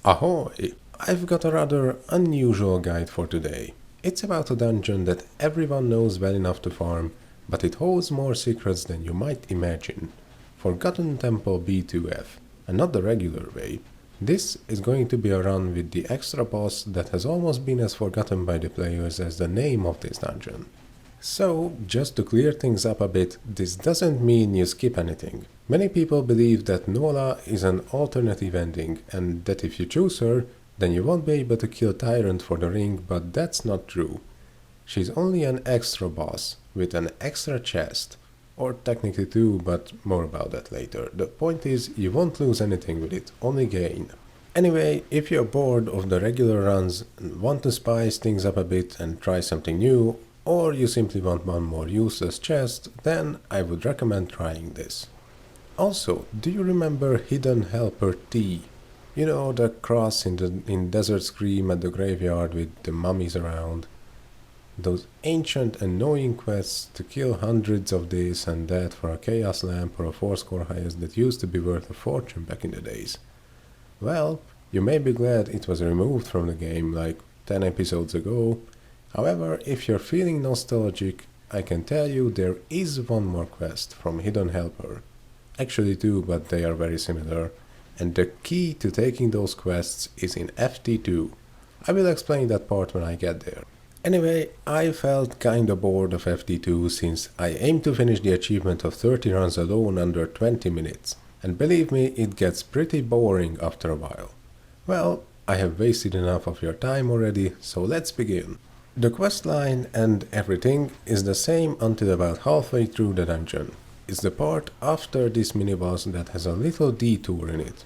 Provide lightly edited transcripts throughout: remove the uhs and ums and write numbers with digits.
Ahoy! I've got a rather unusual guide for today. It's about a dungeon that everyone knows well enough to farm, but it holds more secrets than you might imagine. Forgotten Temple B2F, and not the regular way. This is going to be a run with the extra boss that has almost been as forgotten by the players as the name of this dungeon. So, just to clear things up a bit, this doesn't mean you skip anything. Many people believe that Nola is an alternative ending, and that if you choose her, then you won't be able to kill Tyrant for the ring, but that's not true. She's only an extra boss, with an extra chest. Or technically two, but more about that later. The point is, you won't lose anything with it, only gain. Anyway, if you're bored of the regular runs and want to spice things up a bit and try something new, or you simply want one more useless chest, then I would recommend trying this. Also, do you remember Hidden Helper T? You know, the cross in Desert Scream at the graveyard with the mummies around? Those ancient annoying quests to kill hundreds of this and that for a chaos lamp or a 4 score highest that used to be worth a fortune back in the days. Well, you may be glad it was removed from the game like 10 episodes ago. However, if you're feeling nostalgic, I can tell you there is one more quest from Hidden Helper. Actually two, but they are very similar. And the key to taking those quests is in FT2. I will explain that part when I get there. Anyway, I felt kinda bored of FT2 since I aim to finish the achievement of 30 runs alone under 20 minutes. And believe me, it gets pretty boring after a while. Well, I have wasted enough of your time already, so let's begin. The quest line and everything is the same until about halfway through the dungeon. It's the part after this mini-boss that has a little detour in it.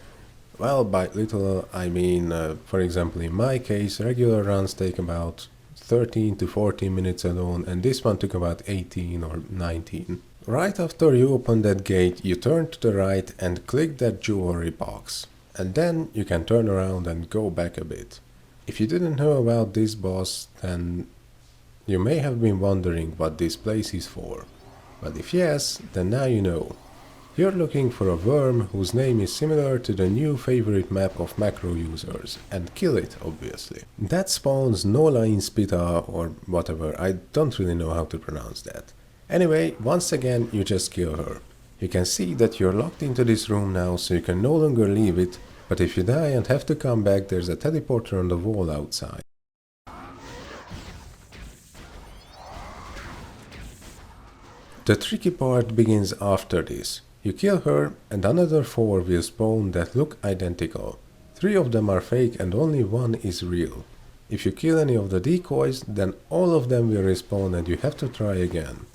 Well, by little I mean, for example in my case, regular runs take about 13 to 14 minutes alone, and this one took about 18 or 19. Right after you open that gate, you turn to the right and click that jewelry box. And then you can turn around and go back a bit. If you didn't know about this boss, then you may have been wondering what this place is for. But if yes, then now you know. You're looking for a worm whose name is similar to the new favorite map of macro users, and kill it, obviously. That spawns Nola Inspita or whatever, I don't really know how to pronounce that. Anyway, once again, you just kill her. You can see that you're locked into this room now, so you can no longer leave it, but if you die and have to come back, there's a teleporter on the wall outside. The tricky part begins after this. You kill her, and another 4 will spawn that look identical. 3 of them are fake and only 1 is real. If you kill any of the decoys, then all of them will respawn and you have to try again.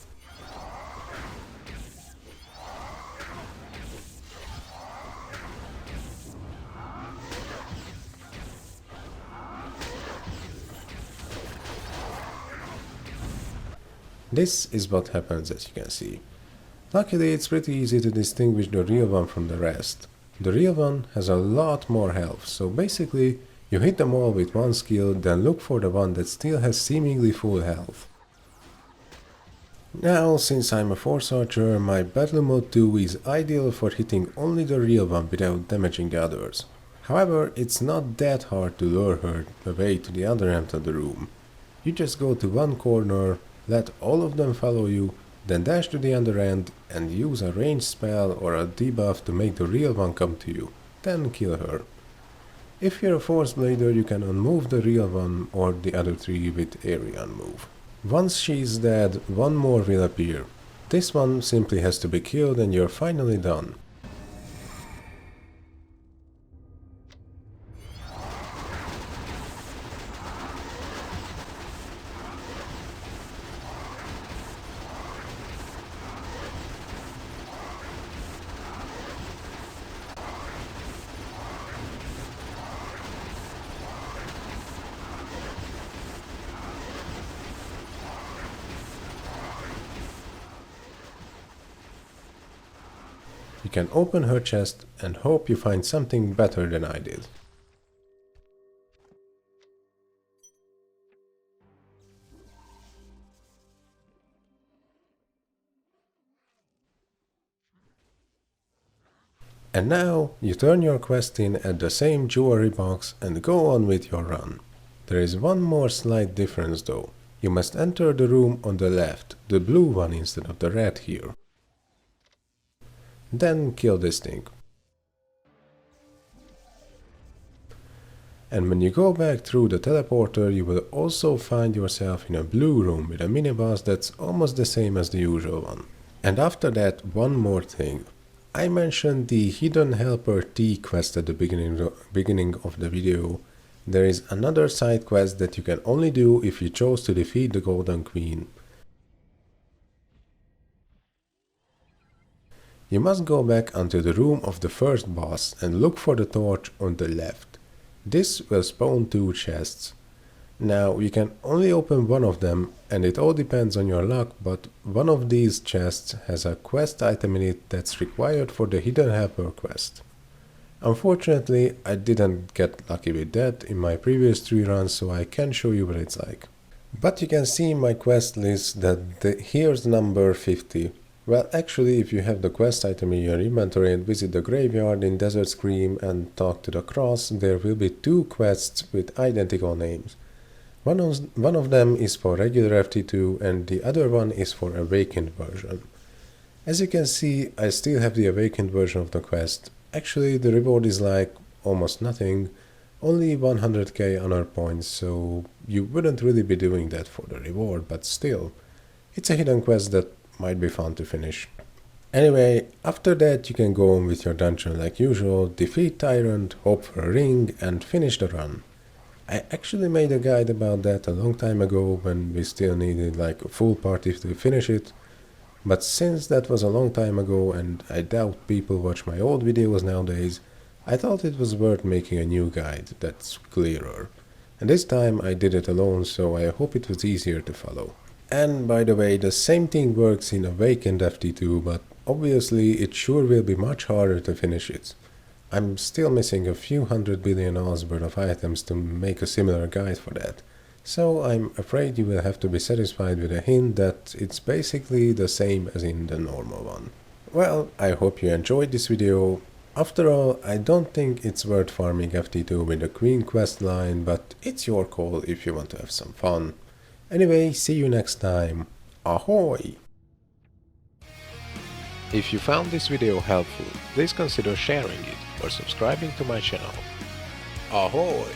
This is what happens, as you can see. Luckily, it's pretty easy to distinguish the real one from the rest. The real one has a lot more health, so basically, you hit them all with one skill, then look for the one that still has seemingly full health. Now, since I'm a Force Archer, my Battle Mode 2 is ideal for hitting only the real one without damaging the others. However, it's not that hard to lure her away to the other end of the room. You just go to one corner, let all of them follow you, then dash to the other end and use a ranged spell or a debuff to make the real one come to you, then kill her. If you're a Force Blader, you can unmove the real one or the other 3 with area unmove. Once she's dead, 1 more will appear. This one simply has to be killed and you're finally done. You can open her chest and hope you find something better than I did. And now you turn your quest in at the same jewelry box and go on with your run. There is one more slight difference though. You must enter the room on the left, the blue one instead of the red here. Then kill this thing. And when you go back through the teleporter, you will also find yourself in a blue room with a mini-boss that's almost the same as the usual one. And after that, one more thing. I mentioned the Hidden Helper T quest at the beginning of the video. There is another side quest that you can only do if you chose to defeat the Golden Queen. You must go back onto the room of the first boss and look for the torch on the left. This will spawn 2 chests. Now you can only open one of them and it all depends on your luck, but one of these chests has a quest item in it that's required for the Hidden Helper quest. Unfortunately, I didn't get lucky with that in my previous 3 runs, so I can't show you what it's like. But you can see in my quest list that here's number 50. Well, actually, if you have the quest item in your inventory and visit the graveyard in Desert Scream and talk to the cross, there will be 2 quests with identical names. One of them is for regular FT2 and the other one is for Awakened version. As you can see, I still have the Awakened version of the quest. Actually, the reward is like almost nothing, only 100k honor points, so you wouldn't really be doing that for the reward, but still, it's a hidden quest that might be fun to finish. Anyway, after that you can go on with your dungeon like usual, defeat Tyrant, hope for a ring, and finish the run. I actually made a guide about that a long time ago when we still needed like a full party to finish it, but since that was a long time ago and I doubt people watch my old videos nowadays, I thought it was worth making a new guide that's clearer. And this time I did it alone, so I hope it was easier to follow. And by the way, the same thing works in Awakened FT2, but obviously it sure will be much harder to finish it. I'm still missing a few 100 billion Oz worth of items to make a similar guide for that. So I'm afraid you will have to be satisfied with a hint that it's basically the same as in the normal one. Well, I hope you enjoyed this video. After all, I don't think it's worth farming FT2 with the Queen quest line, but it's your call if you want to have some fun. Anyway, see you next time. Ahoy! If you found this video helpful, please consider sharing it or subscribing to my channel. Ahoy!